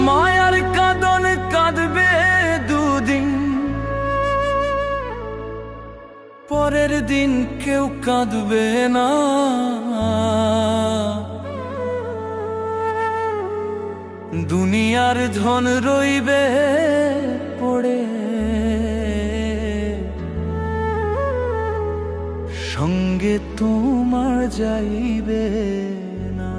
মায়ার কাঁদন কাঁদবে দুদিন, পরের দিন কেউ কাঁদবে না। দুনিয়ার ধন রইবে পড়ে, সঙ্গে তোমার যাইবে না।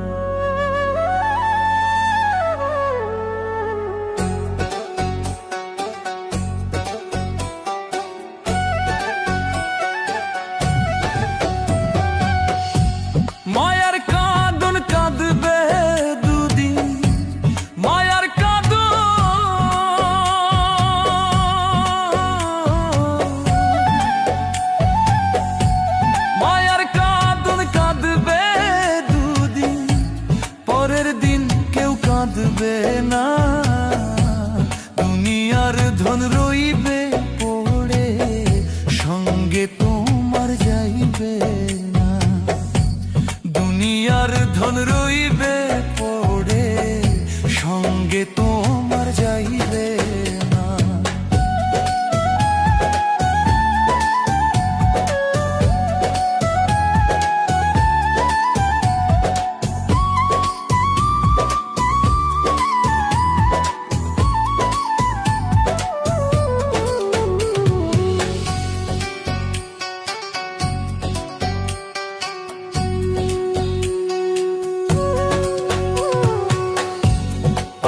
মায়ার কাঁদন কাঁদবে দুদিন, মায়ার কাঁদন, মায়ার কাঁদন কাঁদবে দুদিন, পরের দিন কেউ কাঁদবে না। দুনিয়ার ধন রইবে পড়ে, সঙ্গে তোমার যাইবে না। দুনিয়ার ধন রইবে পড়ে, সঙ্গে তোমার যাইবে না।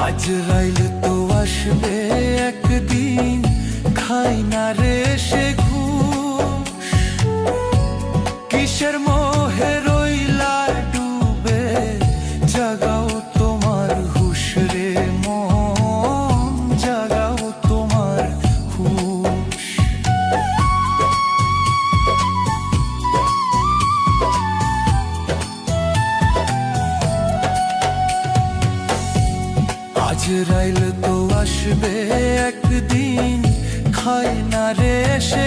আজরাইল তো আসবে একদিন, খাই না রে সে ঘুষ। কিসের মোহে রইলা ডুবে, জাগাও তোমার হুশ রে মন, জাগাও তোমার হুশ। আজরাইল তো আসবে একদিন, খাই না রে সে